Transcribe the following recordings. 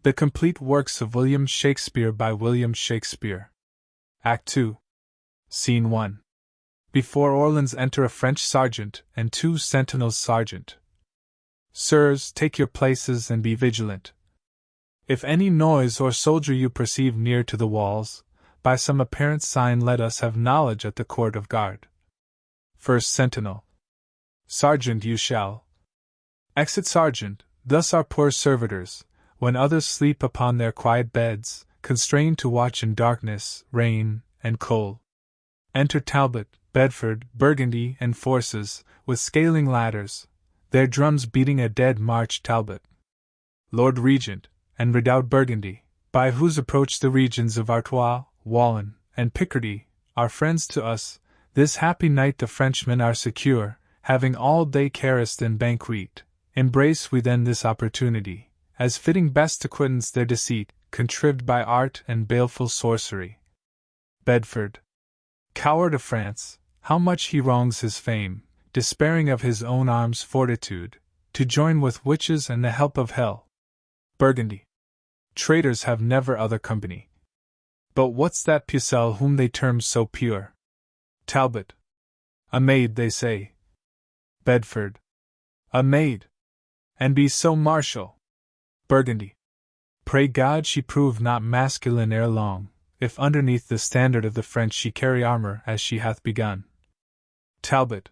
The Complete Works of William Shakespeare by William Shakespeare. Act 2. Scene 1. Before Orleans enter a French sergeant and 2 sentinels. Sergeant. Sirs, take your places and be vigilant. If any noise or soldier you perceive near to the walls, by some apparent sign let us have knowledge at the court of guard. First Sentinel. Sergeant, you shall. Exit Sergeant. Thus our poor servitors, when others sleep upon their quiet beds, constrained to watch in darkness, rain, and cold. Enter Talbot, Bedford, Burgundy, and forces, with scaling ladders, their drums beating a dead march. Talbot, Lord Regent, and Redoubt Burgundy, by whose approach the regions of Artois, Wallen, and Picardy are friends to us, this happy night the Frenchmen are secure, having all day caressed and banquet. Embrace we then this opportunity, as fitting best to quittance their deceit, contrived by art and baleful sorcery. Bedford. Coward of France, how much he wrongs his fame, despairing of his own arm's fortitude, to join with witches and the help of hell. Burgundy. Traitors have never other company. But what's that Pucelle whom they term so pure? Talbot. A maid, they say. Bedford. A maid. And be so martial. Burgundy. Pray God she prove not masculine ere long, if underneath the standard of the French she carry armor as she hath begun. Talbot.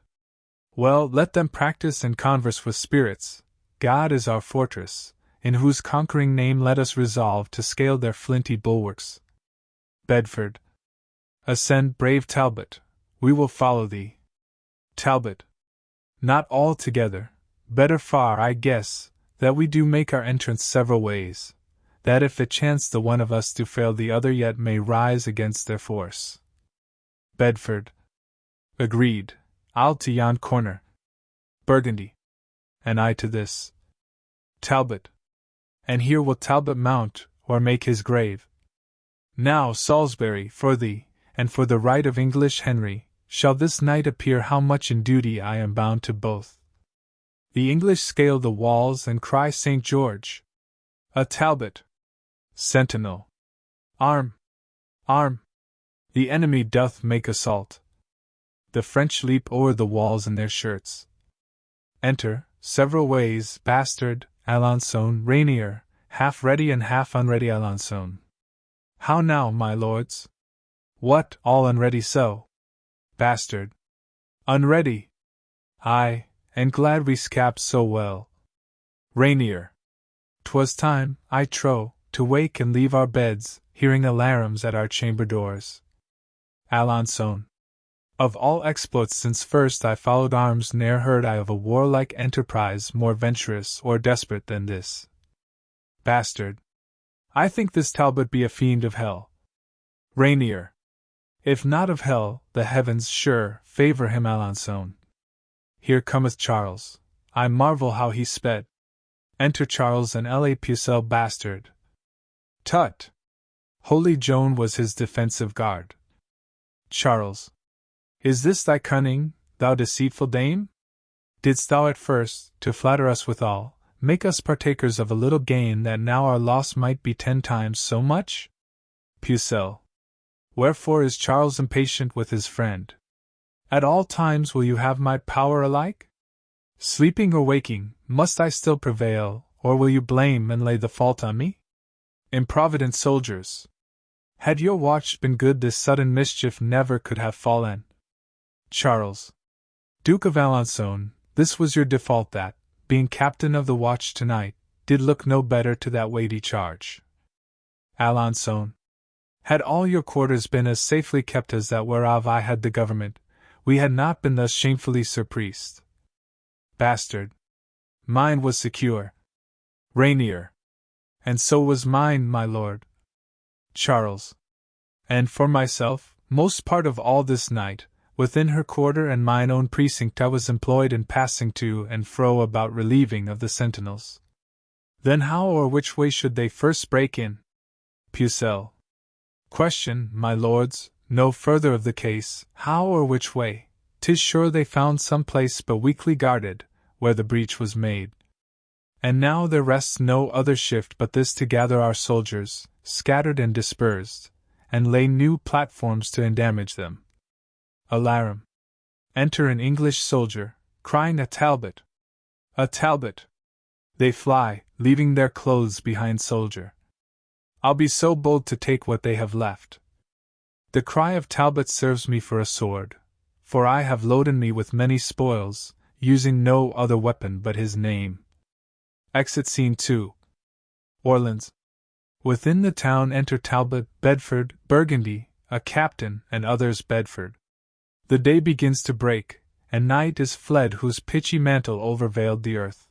Well, let them practice and converse with spirits. God is our fortress, in whose conquering name let us resolve to scale their flinty bulwarks. Bedford. Ascend, brave Talbot, we will follow thee. Talbot. Not all together, better far, I guess, that we do make our entrance several ways, that if it chance the one of us do fail the other yet may rise against their force. Bedford. Agreed, I'll to yon corner. Burgundy. And I to this. Talbot. And here will Talbot mount, or make his grave. Now, Salisbury, for thee, and for the right of English Henry, shall this night appear how much in duty I am bound to both. The English scale the walls and cry St. George. A Talbot. Sentinel. Arm! Arm! The enemy doth make assault. The French leap o'er the walls in their shirts. Enter, several ways, Bastard, Alençon, Rainier, half ready and half unready Alençon. How now, my lords? What, all unready so? Bastard. Unready? Aye, and glad we scapt so well. Rainier. 'Twas time, I trow, to wake and leave our beds, hearing alarums at our chamber doors. Alençon. Of all exploits since first I followed arms, ne'er heard I of a warlike enterprise more venturous or desperate than this. Bastard. I think this Talbot be a fiend of hell. Rainier. If not of hell, the heavens, sure, favor him. Alençon. Here cometh Charles. I marvel how he sped. Enter Charles and La Pucelle. Bastard. Tut! Holy Joan was his defensive guard. Charles. Is this thy cunning, thou deceitful dame? Didst thou at first, to flatter us withal, make us partakers of a little gain that now our loss might be 10 times so much? Pucelle. Wherefore is Charles impatient with his friend? At all times will you have my power alike? Sleeping or waking, must I still prevail, or will you blame and lay the fault on me? Improvident soldiers! Had your watch been good, this sudden mischief never could have fallen. Charles. Duke of Alençon, this was your default that, being captain of the watch tonight, did look no better to that weighty charge. Alençon. Had all your quarters been as safely kept as that whereof I had the government, we had not been thus shamefully surprised. Bastard. Mine was secure. Rainier. And so was mine, my lord. Charles. And for myself, most part of all this night, within her quarter and mine own precinct I was employed in passing to and fro about relieving of the sentinels. Then how or which way should they first break in? Pucelle. Question, my lords, no further of the case, how or which way? 'Tis sure they found some place but weakly guarded, where the breach was made. And now there rests no other shift but this to gather our soldiers, scattered and dispersed, and lay new platforms to endamage them. Alarum! Enter an English soldier, crying a Talbot! A Talbot! They fly, leaving their clothes behind soldier. I'll be so bold to take what they have left. The cry of Talbot serves me for a sword, for I have loaded me with many spoils, using no other weapon but his name. Exit Scene 2. Orleans. Within the town enter Talbot, Bedford, Burgundy, a captain, and others Bedford. The day begins to break, and night is fled whose pitchy mantle overveiled the earth.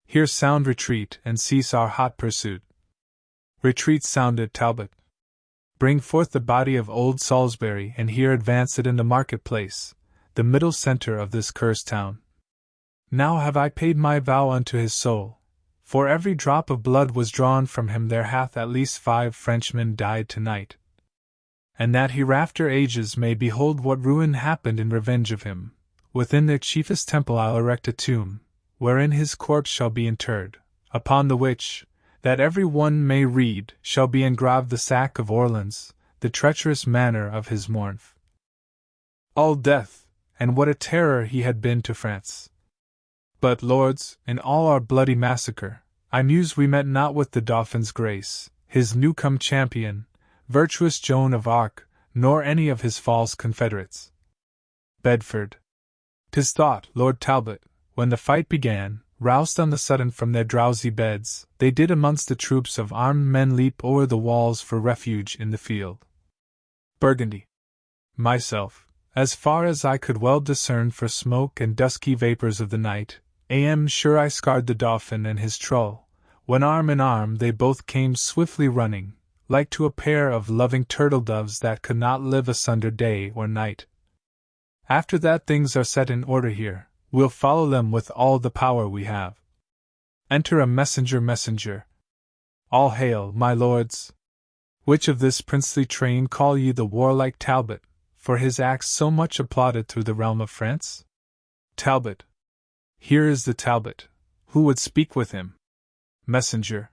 Here sound retreat, and cease our hot pursuit. Retreat sounded, Talbot. Bring forth the body of old Salisbury, and here advance it in the market-place, the middle centre of this cursed town. Now have I paid my vow unto his soul. For every drop of blood was drawn from him there hath at least 5 Frenchmen died tonight. And that hereafter ages may behold what ruin happened in revenge of him, within their chiefest temple I'll erect a tomb, wherein his corpse shall be interred, upon the which, that every one may read, shall be engraved the sack of Orleans, the treacherous manner of his mournf. All death, and what a terror he had been to France! But, lords, in all our bloody massacre, I muse we met not with the Dauphin's grace, his new-come champion, virtuous Joan of Arc, nor any of his false confederates. Bedford. 'Tis thought, Lord Talbot, when the fight began, roused on the sudden from their drowsy beds, they did amongst the troops of armed men leap o'er the walls for refuge in the field. Burgundy. Myself, as far as I could well discern for smoke and dusky vapors of the night, am sure I scarred the Dauphin and his trull, when arm in arm they both came swiftly running, like to a pair of loving turtle-doves that could not live asunder day or night. After that things are set in order here, we'll follow them with all the power we have. Enter a messenger. All hail, my lords! Which of this princely train call ye the warlike Talbot, for his acts so much applauded through the realm of France? Talbot. Here is the Talbot. Who would speak with him? Messenger.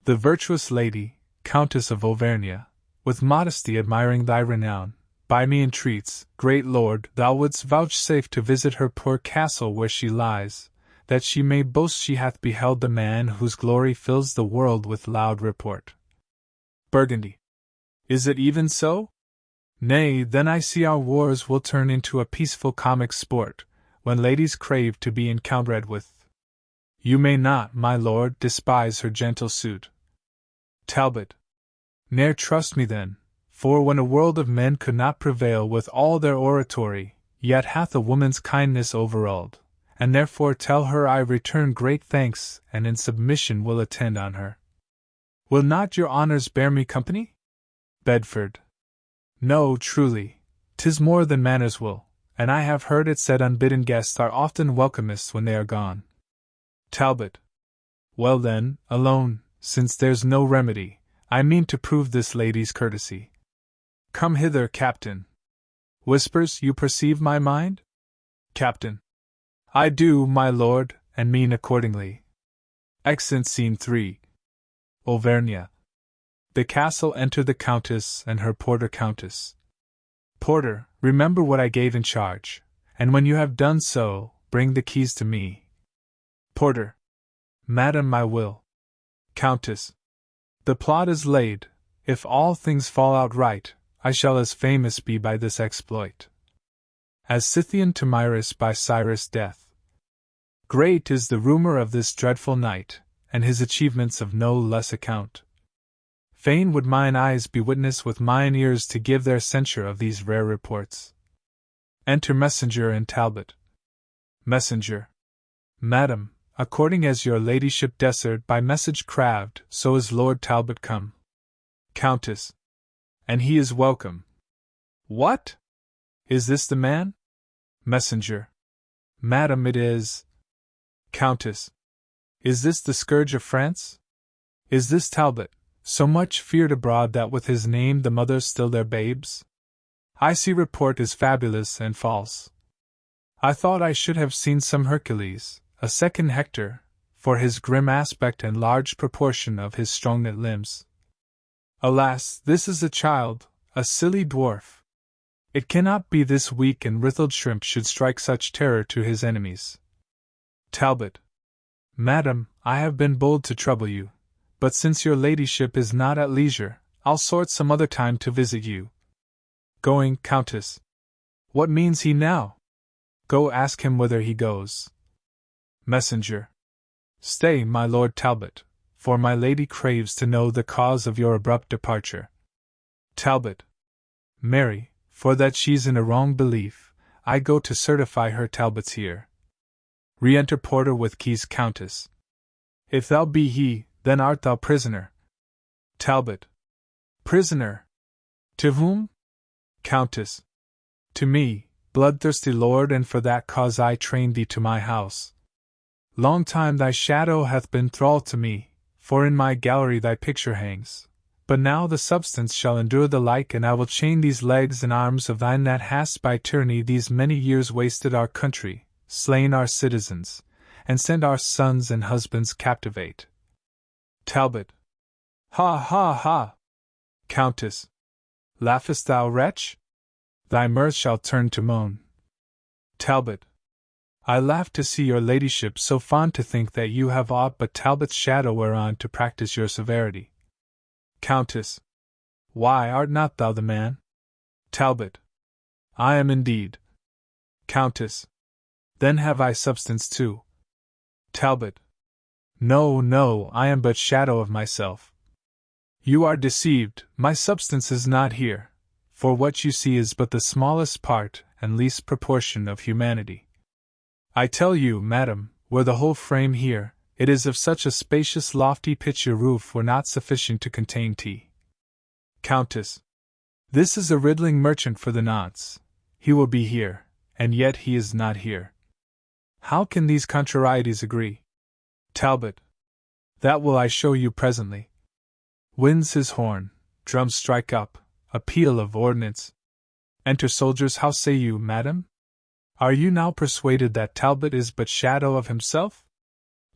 The virtuous lady, Countess of Auvergne, with modesty admiring thy renown, by me entreats, great lord, thou wouldst vouchsafe to visit her poor castle where she lies, that she may boast she hath beheld the man whose glory fills the world with loud report. Burgundy. Is it even so? Nay, then I see our wars will turn into a peaceful comic sport, when ladies crave to be encountered with. You may not, my lord, despise her gentle suit. Talbot. Ne'er trust me then, for when a world of men could not prevail with all their oratory, yet hath a woman's kindness overruled, and therefore tell her I return great thanks and in submission will attend on her. Will not your honours bear me company? Bedford. No, truly, 'tis more than manners will, and I have heard it said unbidden guests are often welcomest when they are gone. Talbot. Well then, alone, since there's no remedy, I mean to prove this lady's courtesy. Come hither, Captain. Whispers, you perceive my mind? Captain. I do, my lord, and mean accordingly. Exit Scene 3. Auvergne. The castle enter the Countess and her porter Countess. Porter, remember what I gave in charge, and when you have done so, bring the keys to me. Porter. Madam, I will. Countess. The plot is laid. If all things fall out right, I shall as famous be by this exploit as Scythian Thamyris by Cyrus' death. Great is the rumor of this dreadful knight, and his achievements of no less account. Fain would mine eyes be witness with mine ears to give their censure of these rare reports. Enter Messenger and Talbot. Messenger. Madam, according as your ladyship desert by message craved, so is Lord Talbot come. Countess. And he is welcome. What? Is this the man? Messenger. Madam, it is. Countess. Is this the scourge of France? Is this Talbot, so much feared abroad that with his name the mothers still their babes? I see report is fabulous and false. I thought I should have seen some Hercules, a second Hector, for his grim aspect and large proportion of his strong-knit limbs. Alas, this is a child, a silly dwarf. It cannot be this weak and writhed shrimp should strike such terror to his enemies. Talbot. Madam, I have been bold to trouble you, but since your ladyship is not at leisure, I'll sort some other time to visit you. Going, Countess. What means he now? Go ask him whither he goes. Messenger. Stay, my Lord Talbot, for my lady craves to know the cause of your abrupt departure. Talbot. Marry, for that she's in a wrong belief, I go to certify her. Talbot's here. Re-enter Porter with keys. Countess. If thou be he, then art thou prisoner. Talbot. Prisoner? To whom? Countess. To me, bloodthirsty lord, and for that cause I trained thee to my house. Long time thy shadow hath been thrall to me, for in my gallery thy picture hangs. But now the substance shall endure the like, and I will chain these legs and arms of thine that hast by tyranny these many years wasted our country, slain our citizens, and sent our sons and husbands captivate. Talbot. Ha ha ha! Countess. Laughest thou, wretch? Thy mirth shall turn to moan. Talbot. I laugh to see your ladyship so fond to think that you have aught but Talbot's shadow whereon to practice your severity. Countess. Why, art not thou the man? Talbot. I am indeed. Countess. Then have I substance too. Talbot. No, no, I am but shadow of myself. You are deceived, my substance is not here, for what you see is but the smallest part and least proportion of humanity. I tell you, madam, were the whole frame here, it is of such a spacious lofty pitch your roof were not sufficient to contain tea. Countess. This is a riddling merchant for the nonce. He will be here, and yet he is not here. How can these contrarieties agree? Talbot. That will I show you presently. Winds his horn, drums strike up, a peal of ordnance. Enter soldiers. How say you, madam? Are you now persuaded that Talbot is but shadow of himself?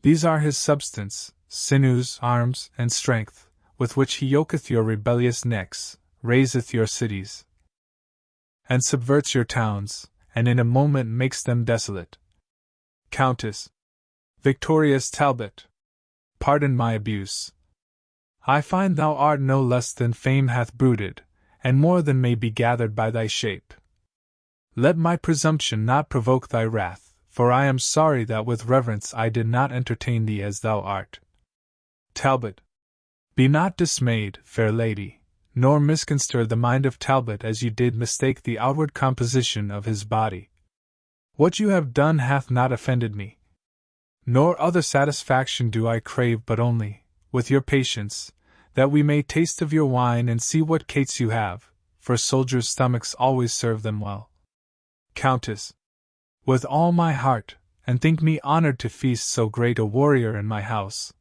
These are his substance, sinews, arms, and strength, with which he yoketh your rebellious necks, raiseth your cities, and subverts your towns, and in a moment makes them desolate. Countess. Victorious Talbot. Pardon my abuse. I find thou art no less than fame hath brooded, and more than may be gathered by thy shape. Let my presumption not provoke thy wrath, for I am sorry that with reverence I did not entertain thee as thou art. Talbot. Be not dismayed, fair lady, nor misconstrue the mind of Talbot as you did mistake the outward composition of his body. What you have done hath not offended me. Nor other satisfaction do I crave, but only, with your patience, that we may taste of your wine and see what cates you have, for soldiers' stomachs always serve them well. Countess. With all my heart, and think me honored to feast so great a warrior in my house.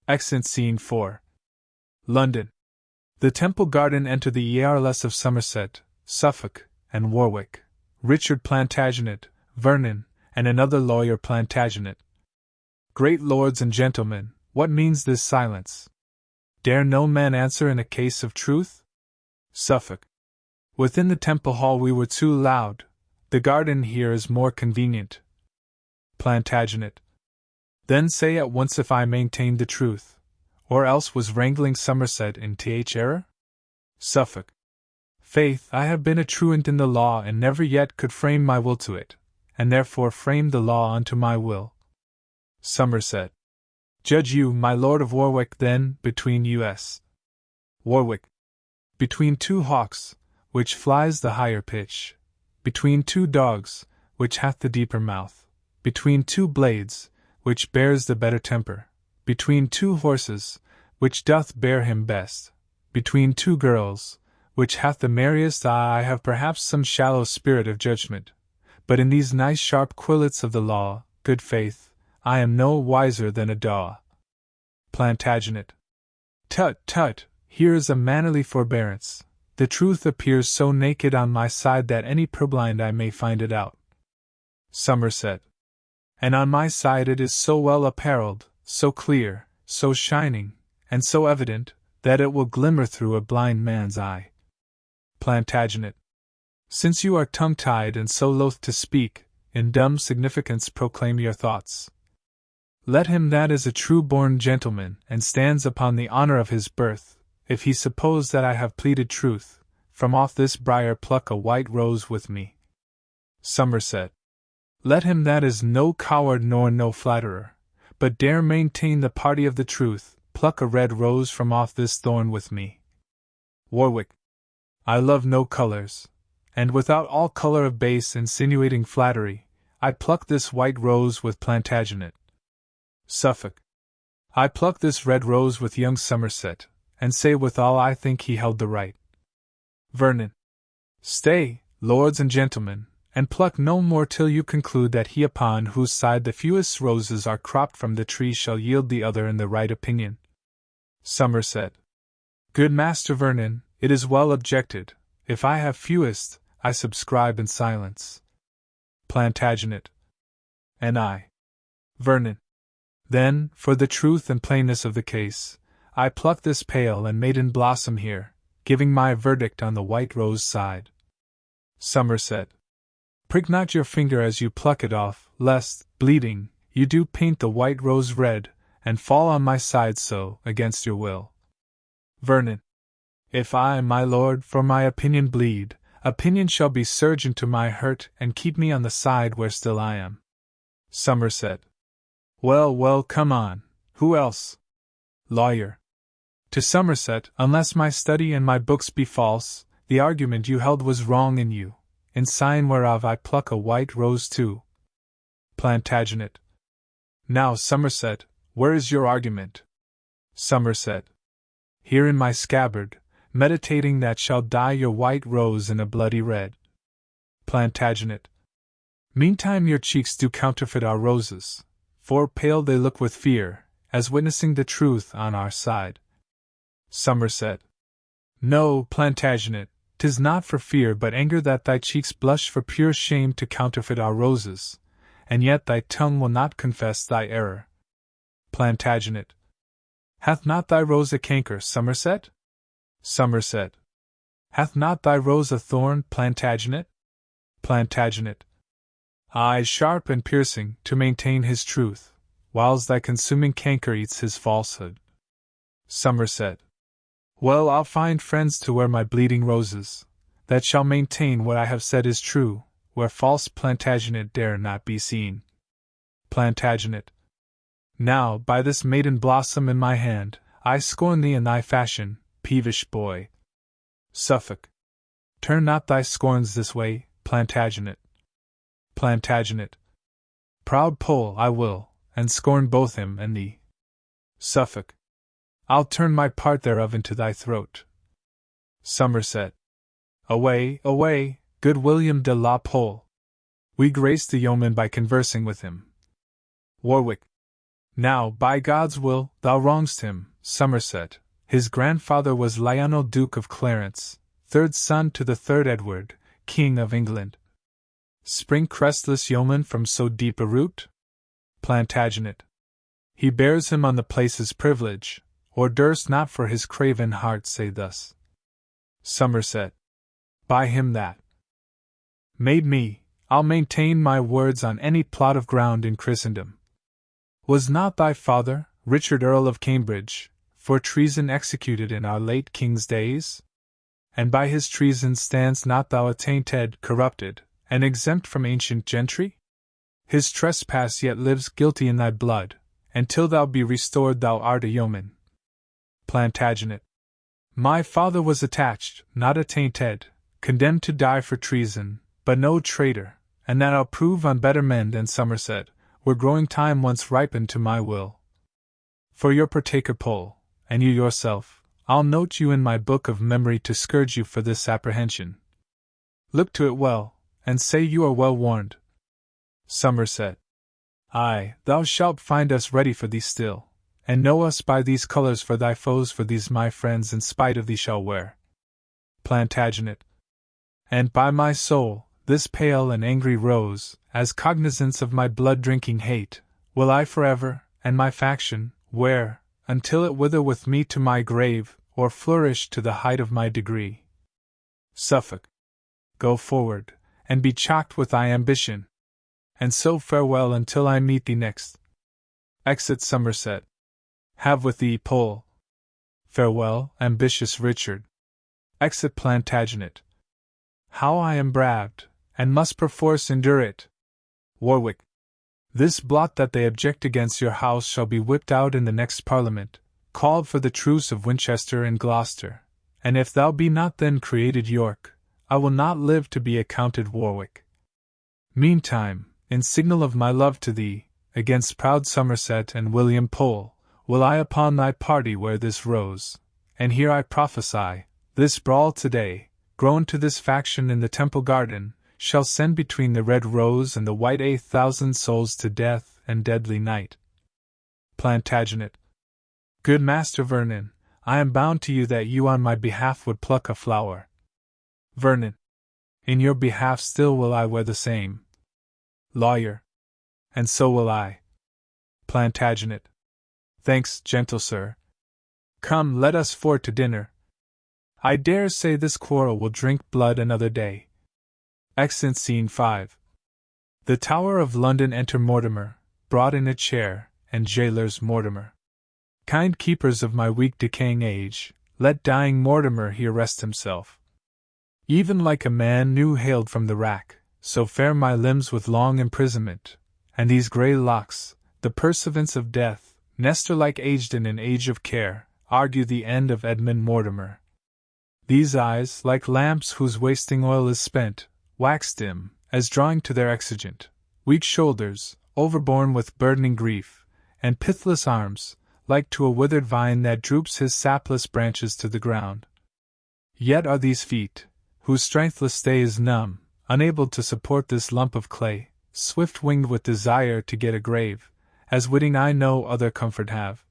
Exeunt Scene 4. London. The Temple Garden. Enter the Earls of Somerset, Suffolk, and Warwick, Richard Plantagenet, Vernon, and another lawyer Plantagenet. Great lords and gentlemen, what means this silence? Dare no man answer in a case of truth? Suffolk. Within the Temple Hall we were too loud, the garden here is more convenient. Plantagenet. Then say at once if I maintained the truth, or else was wrangling Somerset in error? Suffolk. Faith, I have been a truant in the law and never yet could frame my will to it, and therefore framed the law unto my will. Somerset. Judge you, my Lord of Warwick, then, between us. Warwick. Between two hawks, which flies the higher pitch, between two dogs, which hath the deeper mouth, between two blades, which bears the better temper, between two horses, which doth bear him best, between two girls, which hath the merriest eye. I have perhaps some shallow spirit of judgment, but in these nice sharp quillets of the law, good faith, I am no wiser than a daw. Plantagenet. Tut, tut, here is a mannerly forbearance. The truth appears so naked on my side that any purblind eye may find it out. Somerset. And on my side it is so well apparelled, so clear, so shining, and so evident, that it will glimmer through a blind man's eye. Plantagenet. Since you are tongue-tied and so loath to speak, in dumb significance proclaim your thoughts. Let him that is a true-born gentleman, and stands upon the honor of his birth, if he suppose that I have pleaded truth, from off this briar pluck a white rose with me. Somerset. Let him that is no coward nor no flatterer, but dare maintain the party of the truth, pluck a red rose from off this thorn with me. Warwick. I love no colours, and without all colour of base insinuating flattery, I pluck this white rose with Plantagenet. Suffolk. I pluck this red rose with young Somerset, and say withal I think he held the right. Vernon. Stay, lords and gentlemen, and pluck no more till you conclude that he upon whose side the fewest roses are cropped from the tree shall yield the other in the right opinion. Somerset. Good Master Vernon, it is well objected. If I have fewest, I subscribe in silence. Plantagenet. And I. Vernon. Then, for the truth and plainness of the case, I pluck this pale and maiden blossom here, giving my verdict on the white rose side. Somerset. Prick not your finger as you pluck it off, lest, bleeding, you do paint the white rose red, and fall on my side so, against your will. Vernon. If I, my lord, for my opinion bleed, opinion shall be surgeon to my hurt and keep me on the side where still I am. Somerset. Well, well, come on. Who else? Lawyer. To Somerset, unless my study and my books be false, the argument you held was wrong in you, in sign whereof I pluck a white rose too. Plantagenet. Now, Somerset, where is your argument? Somerset. Here in my scabbard, meditating that shall dye your white rose in a bloody red. Plantagenet. Meantime your cheeks do counterfeit our roses, for pale they look with fear, as witnessing the truth on our side. Somerset. No, Plantagenet, 'tis not for fear but anger that thy cheeks blush for pure shame to counterfeit our roses, and yet thy tongue will not confess thy error. Plantagenet. Hath not thy rose a canker, Somerset? Somerset. Hath not thy rose a thorn, Plantagenet? Plantagenet. Eyes sharp and piercing, to maintain his truth, whiles thy consuming canker eats his falsehood. Somerset. Well, I'll find friends to wear my bleeding roses, that shall maintain what I have said is true, where false Plantagenet dare not be seen. Plantagenet. Now, by this maiden blossom in my hand, I scorn thee in thy fashion, peevish boy. Suffolk. Turn not thy scorns this way, Plantagenet. Plantagenet. Proud Pole, I will, and scorn both him and thee. Suffolk. I'll turn my part thereof into thy throat. Somerset. Away, away, good William de la Pole. We grace the yeoman by conversing with him. Warwick. Now, by God's will, thou wrong'st him, Somerset. His grandfather was Lionel Duke of Clarence, third son to the third Edward, King of England. Spring crestless yeoman from so deep a root? Plantagenet. He bears him on the place's privilege, or durst not for his craven heart say thus. Somerset. By him that made me, I'll maintain my words on any plot of ground in Christendom. Was not thy father, Richard Earl of Cambridge, for treason executed in our late king's days? And by his treason stands not thou attainted, corrupted, and exempt from ancient gentry? His trespass yet lives guilty in thy blood, and till thou be restored thou art a yeoman. Plantagenet. My father was attached, not attainted, condemned to die for treason, but no traitor, and that I'll prove on better men than Somerset, were growing time once ripened to my will. For your partaker Pole, and you yourself, I'll note you in my book of memory to scourge you for this apprehension. Look to it well, and say you are well warned. Somerset. Aye, thou shalt find us ready for thee still, and know us by these colours for thy foes, for these my friends in spite of thee shall wear. Plantagenet. And by my soul, this pale and angry rose, as cognizance of my blood-drinking hate, will I forever, and my faction, wear, until it wither with me to my grave, or flourish to the height of my degree. Suffolk. Go forward, and be chocked with thy ambition. And so farewell until I meet thee next. Exit Somerset. Have with thee Pole. Farewell, ambitious Richard. Exit Plantagenet. How I am braved, and must perforce endure it. Warwick. This blot that they object against your house shall be whipped out in the next Parliament, called for the truce of Winchester and Gloucester, and if thou be not then created York, I will not live to be accounted Warwick. Meantime, in signal of my love to thee, against proud Somerset and William Pole, will I upon thy party wear this rose, and here I prophesy, this brawl today, grown to this faction in the Temple Garden, shall send between the red rose and the white 8,000 souls to death and deadly night. Plantagenet. Good Master Vernon, I am bound to you that you on my behalf would pluck a flower. Vernon. In your behalf still will I wear the same. Lawyer. And so will I. Plantagenet. Thanks, gentle sir. Come, let us forth to dinner. I dare say this quarrel will drink blood another day. Exit Scene 5. The Tower of London. Enter Mortimer, brought in a chair, and jailers Mortimer. Kind keepers of my weak decaying age, let dying Mortimer here rest himself. Even like a man new haled from the rack, so fare my limbs with long imprisonment, and these grey locks, the pursuivants of death, Nestor-like aged in an age of care, argue the end of Edmund Mortimer. These eyes, like lamps whose wasting oil is spent, wax dim, as drawing to their exigent, weak shoulders, overborne with burdening grief, and pithless arms, like to a withered vine that droops his sapless branches to the ground. Yet are these feet, whose strengthless stay is numb, unable to support this lump of clay, swift-winged with desire to get a grave, as witting I no other comfort have.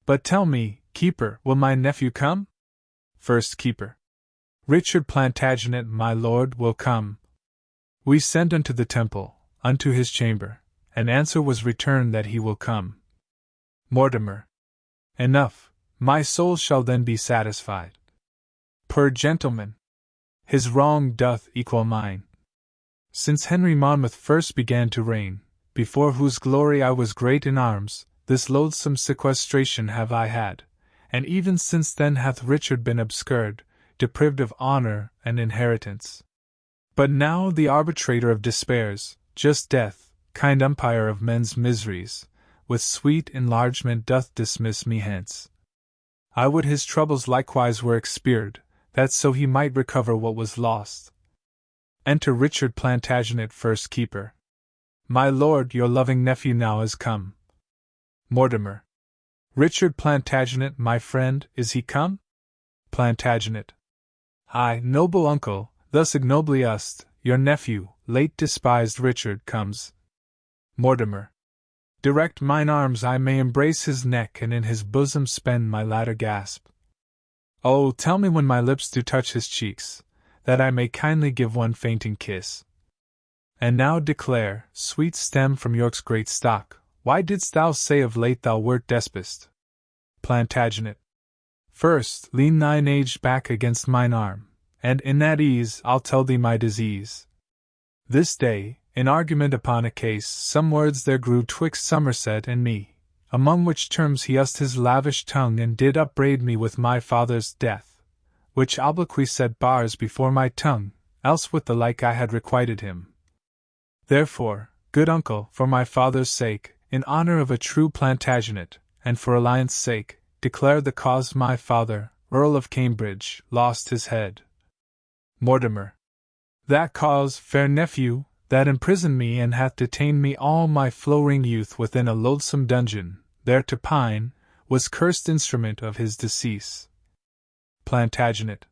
But tell me, keeper, will my nephew come? First Keeper. Richard Plantagenet, my lord, will come. We send unto the Temple, unto his chamber, and answer was returned that he will come. Mortimer. Enough, my soul shall then be satisfied. Per gentleman. His wrong doth equal mine. Since Henry Monmouth first began to reign, before whose glory I was great in arms, this loathsome sequestration have I had, and even since then hath Richard been obscured, deprived of honour and inheritance. But now the arbitrator of despairs, just death, kind umpire of men's miseries, with sweet enlargement doth dismiss me hence. I would his troubles likewise were expired, that so he might recover what was lost. Enter Richard Plantagenet, first keeper. My lord, your loving nephew now is come. Mortimer. Richard Plantagenet, my friend, is he come? Plantagenet. Aye, noble uncle, thus ignobly used, your nephew, late despised Richard, comes. Mortimer. Direct mine arms I may embrace his neck and in his bosom spend my latter gasp. Oh, tell me when my lips do touch his cheeks, that I may kindly give one fainting kiss. And now declare, sweet stem from York's great stock, why didst thou say of late thou wert despist? Plantagenet. First, lean thine age back against mine arm, and in that ease I'll tell thee my disease. This day, in argument upon a case, some words there grew twixt Somerset and me, among which terms he used his lavish tongue and did upbraid me with my father's death, which obloquy set bars before my tongue, else with the like I had requited him. Therefore, good uncle, for my father's sake, in honour of a true Plantagenet, and for alliance sake, declare the cause my father, Earl of Cambridge, lost his head. Mortimer. That cause, fair nephew, that imprisoned me and hath detained me all my flowering youth within a loathsome dungeon, there to pine, was cursed instrument of his decease. Plantagenet.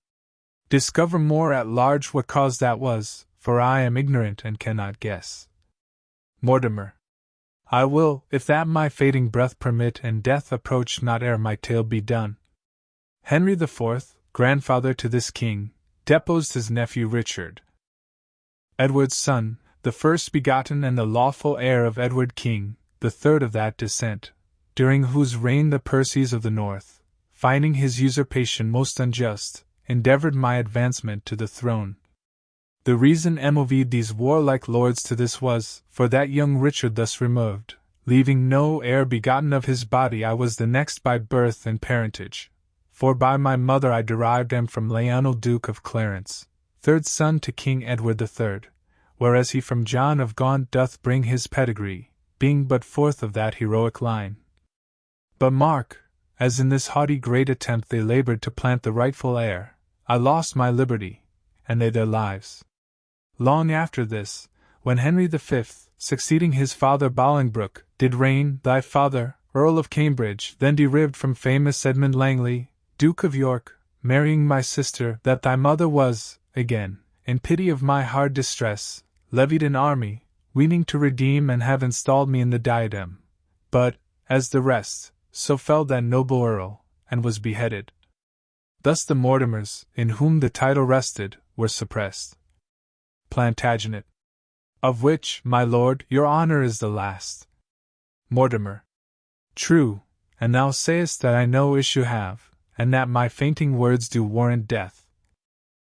Discover more at large what cause that was, for I am ignorant and cannot guess. Mortimer. I will, if that my fading breath permit and death approach not ere my tale be done. Henry IV, grandfather to this king, deposed his nephew Richard. Edward's son, the first begotten and the lawful heir of Edward King, the third of that descent, during whose reign the Percys of the North, finding his usurpation most unjust, endeavored my advancement to the throne. The reason moved these warlike lords to this was, for that young Richard thus removed, leaving no heir begotten of his body, I was the next by birth and parentage. For by my mother I derived am from Lionel Duke of Clarence, third son to King Edward III, whereas he from John of Gaunt doth bring his pedigree, being but fourth of that heroic line. But mark, as in this haughty great attempt they labored to plant the rightful heir, I lost my liberty, and they their lives. Long after this, when Henry V, succeeding his father Bolingbroke, did reign, thy father, Earl of Cambridge, then derived from famous Edmund Langley, Duke of York, marrying my sister, that thy mother was, again, in pity of my hard distress, levied an army, weening to redeem and have installed me in the diadem. But, as the rest, so fell that noble earl, and was beheaded. Thus the Mortimers, in whom the title rested, were suppressed. Plantagenet. Of which, my lord, your honour is the last. Mortimer. True, and thou sayest that I no issue have, and that my fainting words do warrant death.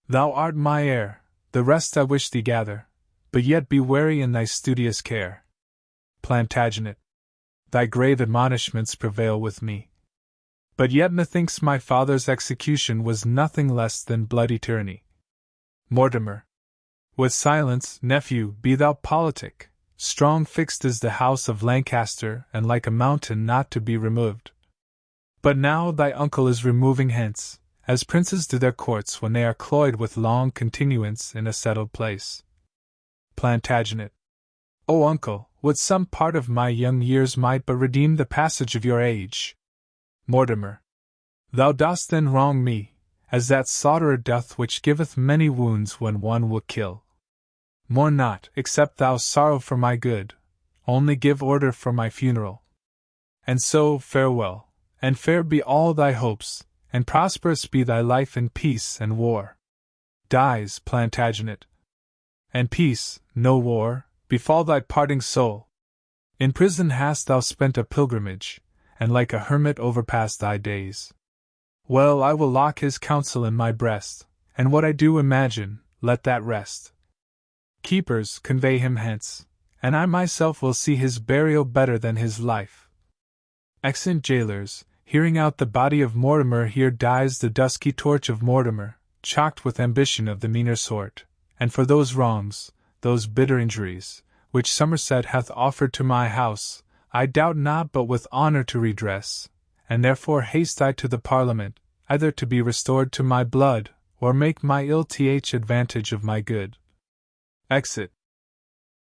Thou art my heir, the rest I wish thee gather, but yet be wary in thy studious care. Plantagenet. Thy grave admonishments prevail with me. But yet methinks my father's execution was nothing less than bloody tyranny. Mortimer. With silence, nephew, be thou politic, strong fixed is the house of Lancaster, and like a mountain not to be removed. But now thy uncle is removing hence, as princes do their courts when they are cloyed with long continuance in a settled place. Plantagenet. O uncle, would some part of my young years might but redeem the passage of your age! Mortimer. Thou dost then wrong me, as that slaughterer doth which giveth many wounds when one will kill. Mourn not, except thou sorrow for my good, only give order for my funeral. And so, farewell, and fair be all thy hopes, and prosperous be thy life in peace and war. Dies Plantagenet. And peace, no war, befall thy parting soul. In prison hast thou spent a pilgrimage, and like a hermit overpassed thy days. Well, I will lock his counsel in my breast, and what I do imagine, let that rest. Keepers, convey him hence, and I myself will see his burial better than his life. Exeunt jailers, hearing out the body of Mortimer. Here dies the dusky torch of Mortimer, chalked with ambition of the meaner sort, and for those wrongs, those bitter injuries, which Somerset hath offered to my house, I doubt not but with honour to redress, and therefore haste I to the Parliament, either to be restored to my blood, or make my ill th advantage of my good. Exit.